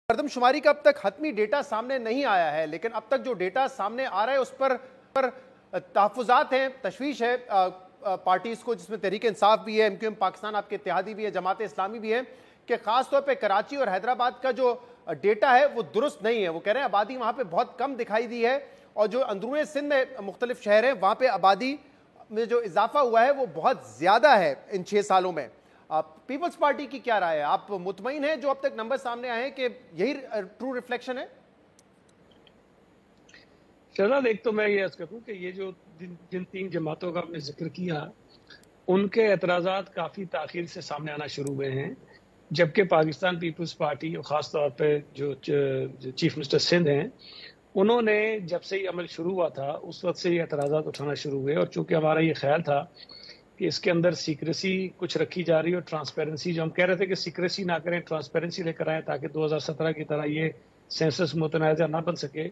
मरदमशुमारी का अब तक हतमी डेटा सामने नहीं आया है, लेकिन अब तक जो डेटा सामने आ रहा है उस पर तहफ़्फ़ुज़ात हैं, तशवीश है पार्टीज़ को, जिसमें तहरीक इंसाफ भी है, एमक्यूएम पाकिस्तान आपके इत्तेहादी भी है, जमात इस्लामी भी है, कि ख़ास तौर पे कराची और हैदराबाद का जो डेटा है वो दुरुस्त नहीं है। वो कह रहे हैं आबादी वहाँ पे बहुत कम दिखाई दी है और जो अंदरूनी सिंध में मुख्तलिफ शहर हैं वहाँ पे आबादी में जो इजाफा हुआ है वो बहुत ज़्यादा है इन 6 सालों में। पीपल्स पार्टी की क्या राय है? आप मुतमईन हैं जो अब तक नंबर सामने आए हैं कि यही ट्रू रिफ्लेक्शन है? शहजाद, एक तो मैं ये अर्ज करूँ कि ये जो जिन 3 जमातों का आपने जिक्र किया, उनके एतराज़ात काफ़ी ताख़ीर से सामने आना शुरू हुए हैं, जबकि पाकिस्तान पीपल्स पार्टी और ख़ास तौर पे जो चीफ मिनिस्टर सिंध हैं, उन्होंने जब से ये अमल शुरू हुआ था उस वक्त से ये एतराज़ात उठाना शुरू हुए। और चूँकि हमारा ये ख्याल था कि इसके अंदर सीक्रेसी कुछ रखी जा रही है और ट्रांसपेरेंसी, जो हम कह रहे थे कि सीक्रेसी ना करें, ट्रांसपेरेंसी लेकर आए ताकि 2017 की तरह ये सेंसस मुतनाज़ा ना बन सके,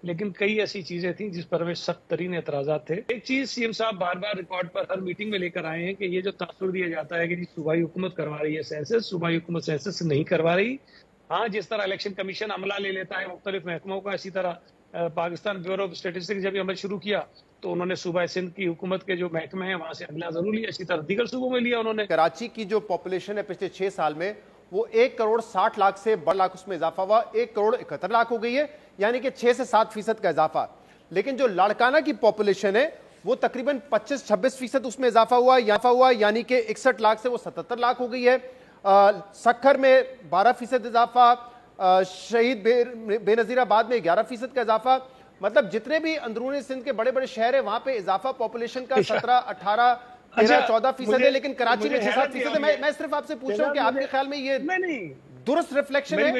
लेकिन कई ऐसी चीजें थी जिस पर हमें सख्त तरीन एतराज़ात थे। एक चीज सीएम साहब बार बार रिकॉर्ड पर हर मीटिंग में लेकर आए हैं कि ये जो तासुर दिया जाता है कि जी सूबाई हुकूमत करवा रही है सेंसस, सूबाई हुकूमत सेंसस नहीं करवा रही। हाँ, जिस तरह इलेक्शन कमीशन अमला ले लेता है मुख्तलिफ महकमों का, इसी तरह पाकिस्तान ब्यूरो ऑफ स्टेटिस्टिक्स जब अमल शुरू किया तो उन्होंने सूबा सिंध की हुकूमत के जो महकमे हैं वहां से अमला जरूर लिया, इसी तरह दीगर सूबों में लिया उन्होंने। कराची की जो पॉपुलेशन है पिछले 6 साल में वो 1 करोड़ 60 लाख से 12 लाख उसमें इजाफा हुआ, 1 करोड़ 71 लाख हो गई है, यानी कि 6 से 7% का इजाफा। लेकिन जो लाड़काना की पॉपुलेशन है वो तकरीबन 25-26% उसमें इजाफा हुआ, यानी कि 61 लाख से वो 77 लाख हो गई है। सक्खर में 12% इजाफा, शहीद बेनजीराबाद में 11% का इजाफा। मतलब जितने भी अंदरूनी सिंध के बड़े बड़े शहर है वहां पे इजाफा पॉपुलेशन का 17-18-13-14% है, लेकिन कराची में 6-7% है। मैं सिर्फ आपसे पूछ रहा हूँ कि आपके ख्याल में ये दुरुस्त रिफ्लेक्शन है?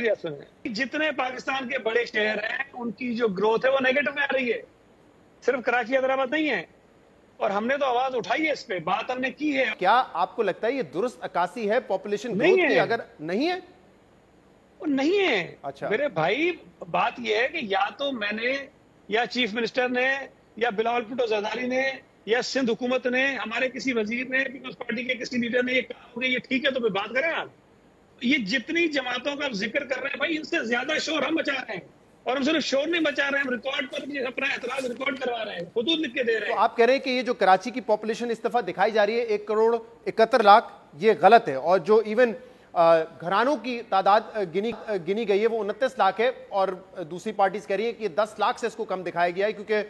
जितने पाकिस्तान के बड़े शहर हैं उनकी जो ग्रोथ है वो नेगेटिव में आ रही है, सिर्फ कराची हैदराबाद नहीं है। और हमने तो आवाज उठाई है, इस पे बात हमने की है। क्या आपको लगता है ये दुरुस्त अक्कासी है पॉपुलेशन ग्रोथ की? अगर नहीं है नहीं है। अच्छा मेरे भाई, बात यह है कि या तो मैंने या चीफ मिनिस्टर ने या बिलावल भुट्टो जरदारी ने या सिंध हुकूमत ने, हमारे किसी वजीर ने, पीपल्स पार्टी के किसी लीडर ने ये कहा होगा ये ठीक है तो फिर बात करें आप। ये जितनी जमातों का जिक्र कर रहे हैं भाई, इनसे ज्यादा शोर हम मचा रहे हैं। और हम सिर्फ शोर नहीं मचा रहे हैं, हम रिकॉर्ड पर भी अपना एतराज रिकॉर्ड करवा रहे हैं, हुदूद लिख के दे रहे हैं। तो आप कह रहे हैं कि ये जो कराची की पॉपुलेशन इस दफा दिखाई जा रही है 1 करोड़ 71 लाख, ये गलत है। और जो इवन घरानों की तादाद गिनी गई है वो 29 लाख है, और दूसरी पार्टीज कह रही है कि 10 लाख से इसको कम दिखाया गया है, क्योंकि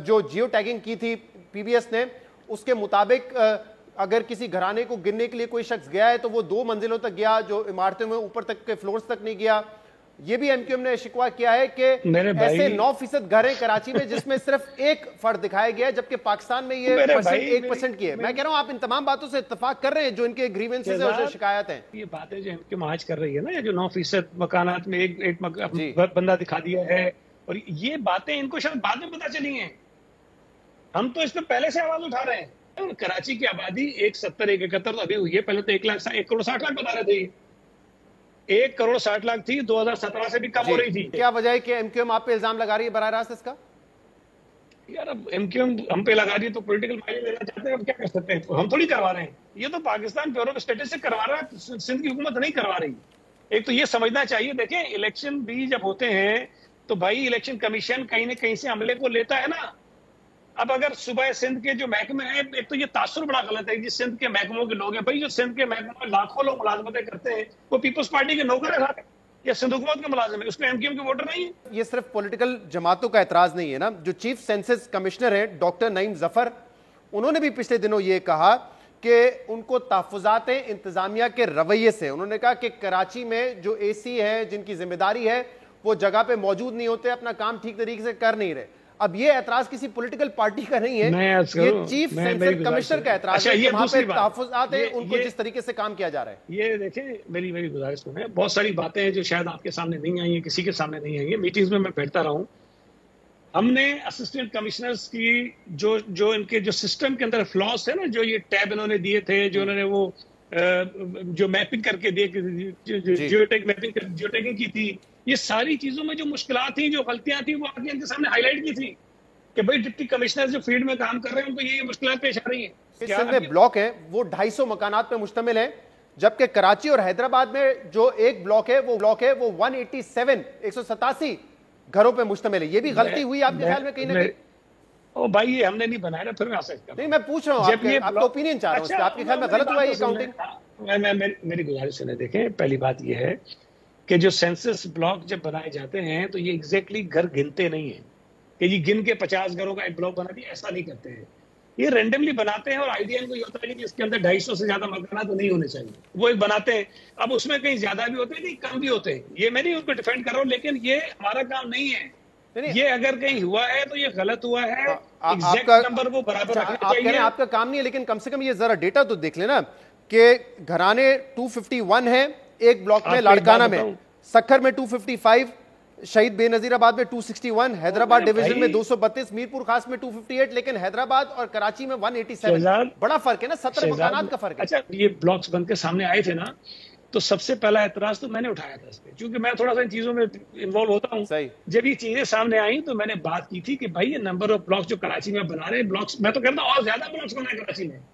जो जियो टैगिंग की थी पीबीएस ने उसके मुताबिक अगर किसी घराने को गिनने के लिए कोई शख्स गया है तो वो 2 मंजिलों तक गया, जो इमारतों में ऊपर तक के फ्लोर्स तक नहीं गया। ये भी एमक्यूएम ने शिकवा किया है कि ऐसे 9% घर हैं कराची में जिसमें सिर्फ एक फर्द दिखाया गया है, जबकि पाकिस्तान में ये 1% की है। मैं कह रहा हूं आप इन तमाम बातों से इत्तेफाक कर रहे हैं जो इनके ग्रीवेंसेस है और जो शिकायत है। ये बातें जो एमक्यूएम आज कर रही है ना, जो 9% मकानात में एक बंदा दिखा दिया है, और ये बातें इनको शायद बाद में पता चली हैं। हम तो इस पर पहले से आवाज उठा रहे हैं। कराची की आबादी 170-171 तो अभी हुई है, पहले तो 1 करोड़ 60 लाख बता रहे थे। 1 करोड़ 60 लाख थी, 2017 से भी कम हो रही थी। क्या वजह है कि एमक्यूएम आप पे इल्जाम लगा रही है बराह रास्त इसका? यार अब एमक्यूएम हम पे लगा रही है तो पॉलिटिकल माइलेज लेना चाहते हैं, अब क्या कर सकते हैं? हम थोड़ी करवा रहे हैं, ये तो पाकिस्तान ब्यूरो ऑफ स्टेटिस्टिक्स करवा रहा है, सिंध की हुकूमत नहीं करवा रही। एक तो ये समझना चाहिए। देखें, इलेक्शन भी जब होते हैं तो भाई इलेक्शन कमीशन कहीं ना कहीं से अमले को लेता है ना। अब अगर सुबह सिंध के जो महकमे हैं, एक तो ये तासुर बड़ा गलत है कि सिंध के महकमों के लोग हैं। भाई जो सिंध के महकमों में लाखों लोग मुलाजमतें करते हैं वो पीपल्स पार्टी के नौकर है या सिंध हुकूमत के मुलाजिम है, उसमें एमक्यूएम के वोटर नहीं है। ये सिर्फ पॉलिटिकल जमातों का एतराज नहीं है ना। जो चीफ सेंसस कमिश्नर है डॉक्टर नईम जफर, उन्होंने भी पिछले दिनों ये कहा कि उनको तहफ़्फ़ुज़ात हैं इंतजामिया के रवैये से। उन्होंने कहा कि कराची में जो एसी है जिनकी जिम्मेदारी है वो जगह पे मौजूद नहीं होते, अपना काम ठीक तरीके से कर नहीं रहे। अब ये ऐतराज किसी पॉलिटिकल पार्टी का नहीं है, ये चीफ सेंसस कमिश्नर का ऐतराज है कि वहां पे तहफ़्फ़ुज़ात हैं उनको जिस तरीके से काम किया जा रहा है। ये देखें, मेरी गुजारिश सुने, बहुत सारी बातें हैं जो शायद आपके सामने नहीं आई है, किसी के सामने नहीं आई है। मीटिंग्स में मैं बैठता रहा हूँ। हमने असिस्टेंट कमिश्नर्स की जो इनके जो सिस्टम के अंदर फ्लॉस है ना, जो ये टैब इन्होंने दिए थे, जो उन्होंने वो जो मैपिंग करके दिए, जियोटैगिंग की थी, ये सारी चीजों में जो मुश्किलात थी, जो गलतियां थी, वो आगे इनके सामने हाईलाइट की थी कि भाई डिप्टी कमिश्नर जो फील्ड में काम कर रहे हैं उनको ये मुश्किलात पेश आ रही है। इसमें ब्लॉक है वो 250 मकानात पे मुश्तमिल है, जबकि कराची और हैदराबाद में जो एक ब्लॉक है वो 187 187 घरों पे मुश्तमिल है। ये भी गलती हुई आपके ख्याल में कहीं ना कहीं? ओ भाई ये हमने नहीं बनाया ना, फिर मैं ऐसे नहीं, मैं पूछ रहा हूँ, आपका ओपिनियन चाह रहा हूँ। आपके ख्याल में गलत हुआ ये काउंटिंग? मेरी गुजारिश सुने, देखें पहली बात ये है कि जो सेंसस ब्लॉक जब बनाए जाते हैं तो ये एग्जैक्टली घर गिनते नहीं है कि ये गिन के 50 घरों का एक ब्लॉक बना दिया, ऐसा नहीं करते हैं। ये रैंडमली बनाते हैं और आइडिया इनको ये होता है कि इसके अंदर 250 से ज्यादा मकान तो नहीं होने चाहिए, वो एक बनाते हैं। अब उसमें कहीं ज्यादा भी होते हैं, कहीं कम भी होते हैं, ये मैं नहीं उनको डिफेंड कर रहा हूँ, लेकिन ये हमारा काम नहीं है। ये अगर कहीं हुआ है तो ये गलत हुआ है, एग्जैक्ट नंबर वो बराबर आप कह रहे हैं आपका काम नहीं है, लेकिन कम से कम ये जरा डेटा तो देख लेना कि घराने 251 है एक ब्लॉक में, लाड़काना में, सक्खर में 255, शहीद बेनजीराबाद में 261, हैदराबाद डिवीजन में 232, मीरपुर खास में 258, लेकिन हैदराबाद और कराची में 187। बड़ा फर्क है ना, 17 मकानात का फर्क है। अच्छा, ये ब्लॉक्स बनकर सामने आए थे ना, तो सबसे पहला एतराज तो मैंने उठाया था इस पे, क्योंकि मैं थोड़ा सा इन चीजों में इन्वॉल्व होता हूँ। जब ये चीजें सामने आई तो मैंने बात की थी कि भाई ये नंबर ऑफ ब्लॉक्स जो कराची में बना रहे हैं, ब्लॉक्स मैं तो कहता हूँ और ज्यादा ब्लॉक्स बनाए कराची में।